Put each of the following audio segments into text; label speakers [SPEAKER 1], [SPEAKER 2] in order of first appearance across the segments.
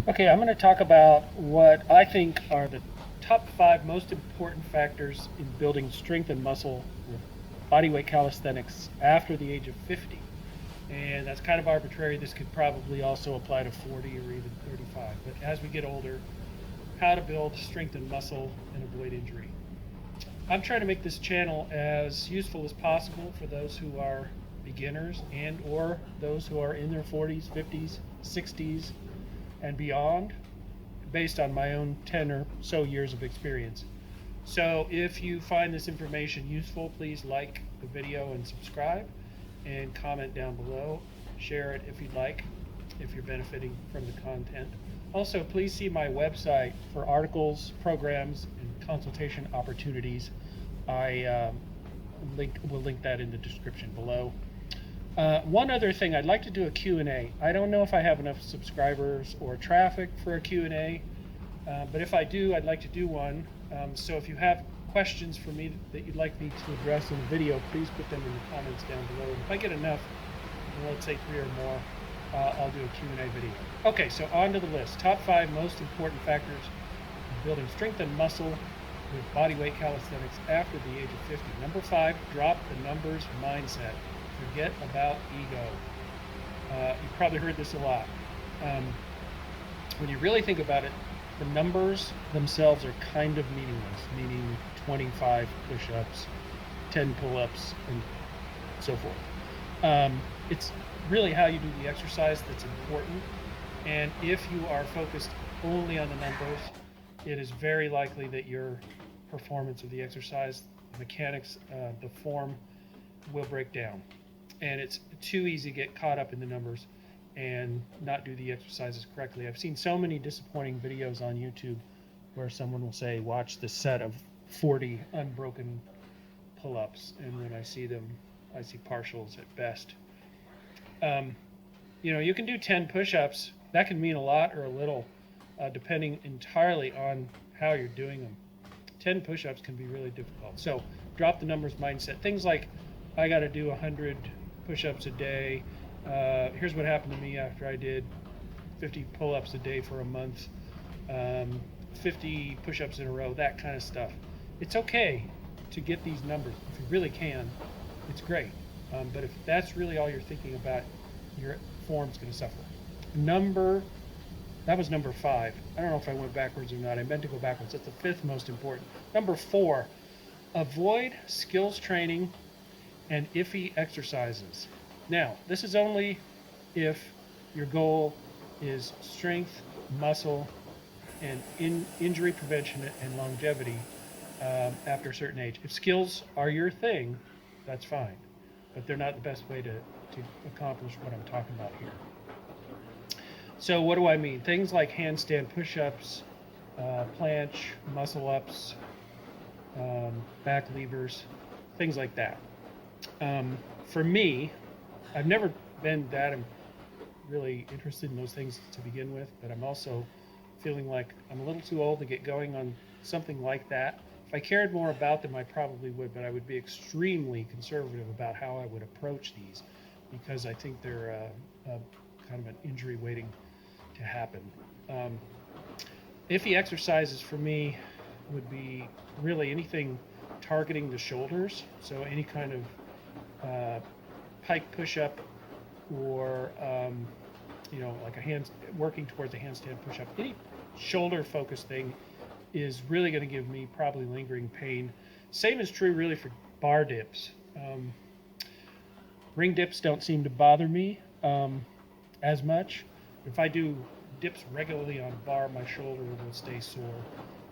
[SPEAKER 1] Okay, I'm going to talk about what I think are the top 5 most important factors in building strength and muscle with bodyweight calisthenics after the age of 50. And that's kind of arbitrary. This could probably also apply to 40 or even 35. But as we get older, how to build strength and muscle and avoid injury. I'm trying to make this channel as useful as possible for those who are beginners and or those who are in their 40s, 50s, 60s, and beyond, based on my own 10 or so years of experience. So if you find this information useful, please like the video and subscribe, and comment down below. Share it if you'd like, if you're benefiting from the content. Also, please see my website for articles, programs, and consultation opportunities. I will link that in the description below. One other thing, I'd like to do a Q&A. I don't know if I have enough subscribers or traffic for a Q&A, but if I do, I'd like to do one. So if you have questions for me that you'd like me to address in the video, please put them in the comments down below. And if I get enough, let's say 3 or more, I'll do a Q&A video. Okay, so on to the list. Top 5 most important factors in building strength and muscle with bodyweight calisthenics after the age of 50. Number 5, drop the numbers mindset. Forget about ego. You've probably heard this a lot. When you really think about it, the numbers themselves are kind of meaningless, meaning 25 push-ups, 10 pull-ups, and so forth. It's really how you do the exercise that's important. And if you are focused only on the numbers, it is very likely that your performance of the exercise, the mechanics, the form will break down. And it's too easy to get caught up in the numbers and not do the exercises correctly. I've seen so many disappointing videos on YouTube where someone will say, watch this set of 40 unbroken pull-ups, and when I see them, I see partials at best. You can do 10 push-ups. That can mean a lot or a little, depending entirely on how you're doing them. 10 push-ups can be really difficult. So drop the numbers mindset. Things like, I got to do 100 push-ups a day. Here's what happened to me after I did 50 pull-ups a day for a month, 50 push-ups in a row, that kind of stuff. It's okay to get these numbers. If you really can, it's great. But if that's really all you're thinking about, your form's going to suffer. That was number 5. I don't know if I went backwards or not. I meant to go backwards. That's the 5th most important. Number 4, avoid skills training and iffy exercises. Now, this is only if your goal is strength, muscle, and injury prevention and longevity after a certain age. If skills are your thing, that's fine, but they're not the best way to accomplish what I'm talking about here. So what do I mean? Things like handstand push-ups, planche, muscle-ups, back levers, things like that. For me, I've never been that really interested in those things to begin with, but I'm also feeling like I'm a little too old to get going on something like that. If I cared more about them, I probably would, but I would be extremely conservative about how I would approach these, because I think they're kind of an injury waiting to happen. Iffy exercises for me would be really anything targeting the shoulders, so any kind of pike push-up, or like working towards a handstand push-up. Any shoulder-focused thing is really going to give me probably lingering pain. Same is true really for bar dips. Ring dips don't seem to bother me as much. If I do dips regularly on bar, my shoulder will stay sore,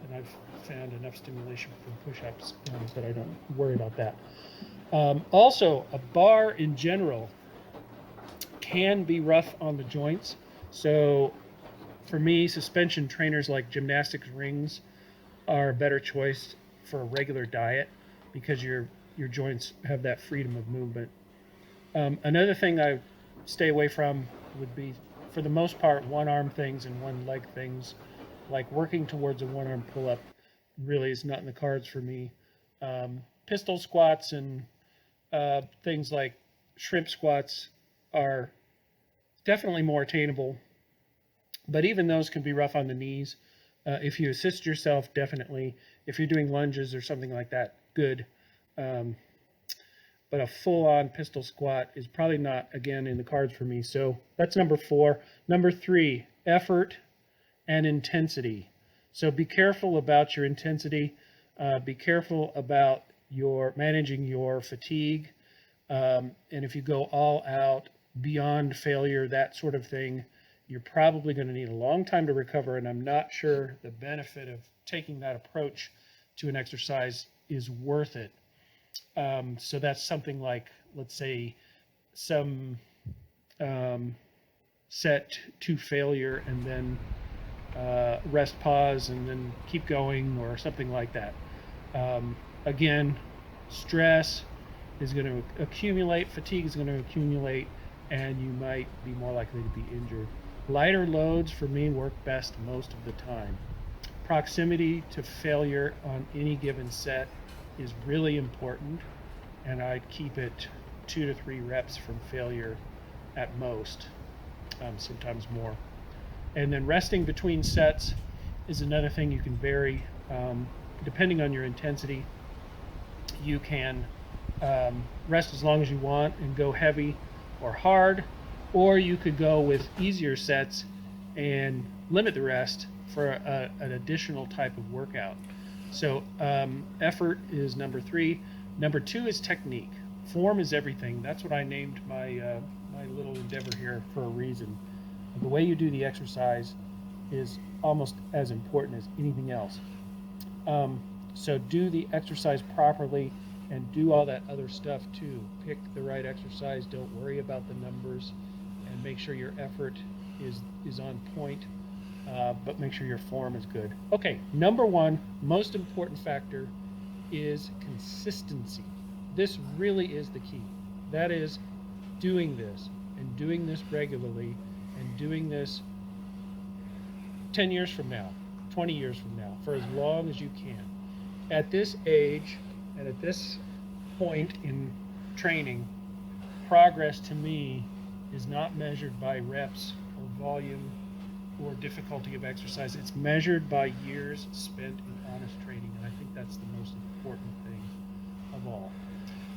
[SPEAKER 1] and I've found enough stimulation from push-ups that I don't worry about that. Also, a bar in general can be rough on the joints. So for me, suspension trainers like gymnastics rings are a better choice for a regular diet, because your joints have that freedom of movement. Another thing I stay away from would be, for the most part, one-arm things and one-leg things. Like working towards a one-arm pull-up really is not in the cards for me. Pistol squats and things like shrimp squats are definitely more attainable But even those can be rough on the knees. If you assist yourself, definitely. If you're doing lunges or something like that, good. Um, but a full-on pistol squat is probably not, again, in the cards for me. So that's number 4. Number 3, effort and intensity. So be careful about your intensity. Be careful about your managing your fatigue. And if you go all out, beyond failure, that sort of thing, you're probably going to need a long time to recover. And I'm not sure the benefit of taking that approach to an exercise is worth it. So that's something like, let's say, some set to failure and then rest, pause, and then keep going, or something like that. Again, stress is going to accumulate, fatigue is going to accumulate, and you might be more likely to be injured. Lighter loads for me work best most of the time. Proximity to failure on any given set is really important, and I'd keep it 2 to 3 reps from failure at most, sometimes more. And then resting between sets is another thing you can vary. Depending on your intensity, you can rest as long as you want and go heavy or hard, or you could go with easier sets and limit the rest for an additional type of workout. So effort is number 3. Number 2 is technique. Form is everything. That's what I named my my little endeavor here for a reason. The way you do the exercise is almost as important as anything else. So do the exercise properly and do all that other stuff too. Pick the right exercise. Don't worry about the numbers, and make sure your effort is on point, but make sure your form is good. Okay, number 1, most important factor is consistency. This really is the key. That is doing this, and doing this regularly, and doing this 10 years from now, 20 years from now, for as long as you can. At this age and at this point in training, progress to me is not measured by reps or volume or difficulty of exercise. It's measured by years spent in honest training, and I think that's the most important thing of all.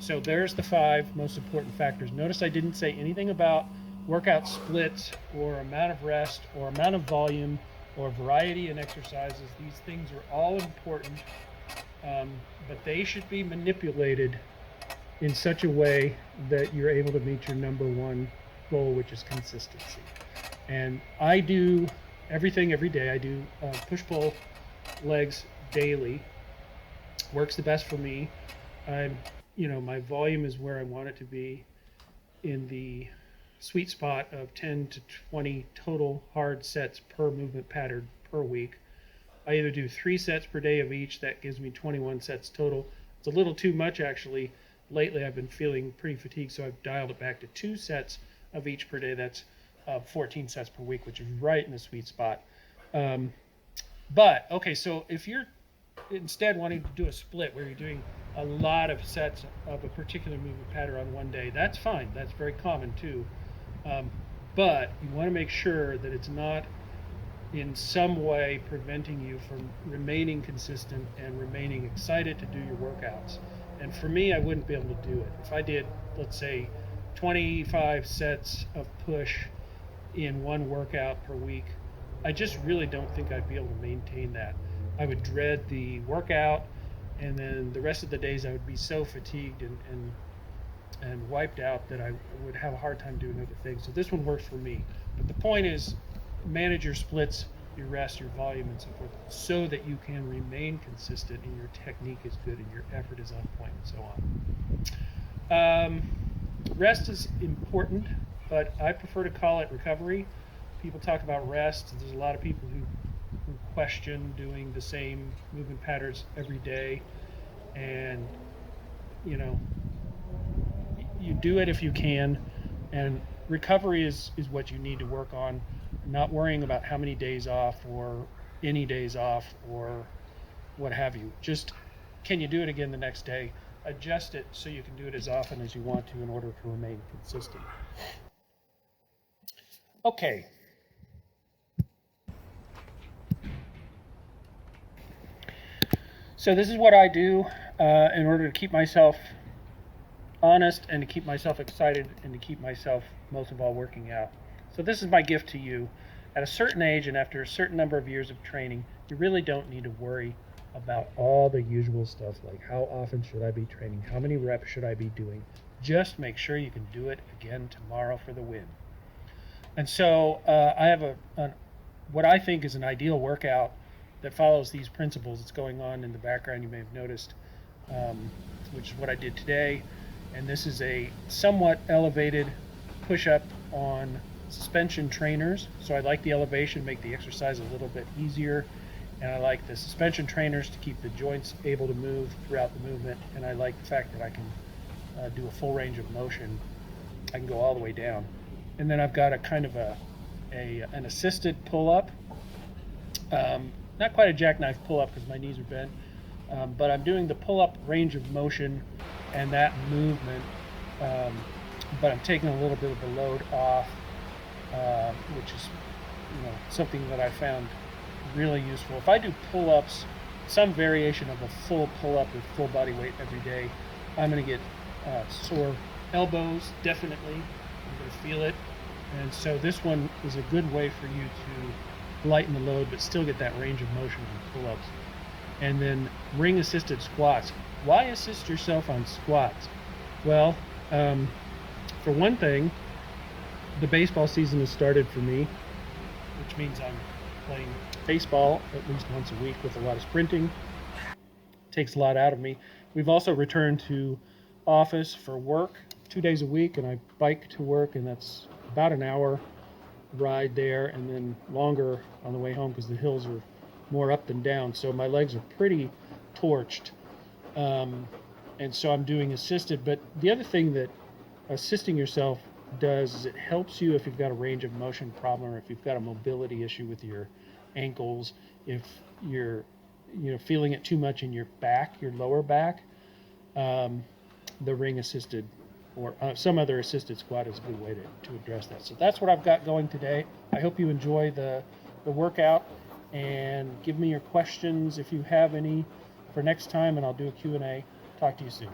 [SPEAKER 1] So there's the 5 most important factors. Notice I didn't say anything about workout splits or amount of rest or amount of volume or variety in exercises. These things are all important, but they should be manipulated in such a way that you're able to meet your number 1 goal, which is consistency. And I do everything every day. I do push-pull legs daily. Works the best for me. My volume is where I want it to be, in the sweet spot of 10 to 20 total hard sets per movement pattern per week. I either do 3 sets per day of each. That gives me 21 sets total. It's a little too much, actually. Lately, I've been feeling pretty fatigued, so I've dialed it back to 2 sets of each per day. That's 14 sets per week, which is right in the sweet spot. But, okay, so if you're instead wanting to do a split where you're doing a lot of sets of a particular movement pattern on one day, that's fine. That's very common, too. But you want to make sure that it's not in some way preventing you from remaining consistent and remaining excited to do your workouts. And for me, I wouldn't be able to do it. If I did, let's say, 25 sets of push in one workout per week, I just really don't think I'd be able to maintain that. I would dread the workout, and then the rest of the days I would be so fatigued and wiped out that I would have a hard time doing other things. So this one works for me. But the point is, manage your splits, your rest, your volume, and so forth, so that you can remain consistent and your technique is good and your effort is on point, and so on. Rest is important, but I prefer to call it recovery. People talk about rest. There's a lot of people who question doing the same movement patterns every day, and you do it if you can, and recovery is what you need to work on, not worrying about how many days off or any days off or what have you. Just, can you do it again the next day? Adjust it so you can do it as often as you want to in order to remain consistent. Okay. So this is what I do in order to keep myself honest and to keep myself excited and to keep myself, most of all, working out. So this is my gift to you. At a certain age and after a certain number of years of training, you really don't need to worry about all the usual stuff like how often should I be training, how many reps should I be doing. Just make sure you can do it again tomorrow for the win. And so I have what I think is an ideal workout that follows these principles. It's going on in the background, you may have noticed, which is what I did today. And this is a somewhat elevated push-up on suspension trainers. So I like the elevation, make the exercise a little bit easier. And I like the suspension trainers to keep the joints able to move throughout the movement. And I like the fact that I can do a full range of motion. I can go all the way down. And then I've got a kind of an assisted pull-up. Not quite a jackknife pull-up because my knees are bent, but I'm doing the pull-up range of motion and that movement, but I'm taking a little bit of the load off, which is something that I found really useful. If I do pull-ups, some variation of a full pull-up with full body weight every day, I'm going to get sore elbows, definitely. I'm going to feel it. And so this one is a good way for you to lighten the load but still get that range of motion in pull-ups. And then ring assisted squats. Why assist yourself on squats? Well, for one thing, the baseball season has started for me, which means I'm playing baseball at least once a week with a lot of sprinting. Takes a lot out of me. We've also returned to office for work 2 days a week, and I bike to work, and that's about an hour ride there and then longer on the way home because the hills are more up than down, so my legs are pretty torched, and so I'm doing assisted. But the other thing that assisting yourself does is it helps you if you've got a range of motion problem or if you've got a mobility issue with your ankles, if you're feeling it too much in your back, your lower back. The ring assisted or some other assisted squat is a good way to address that. So that's what I've got going today. I hope you enjoy the workout, and give me your questions if you have any for next time, and I'll do a Q&A. Talk to you soon.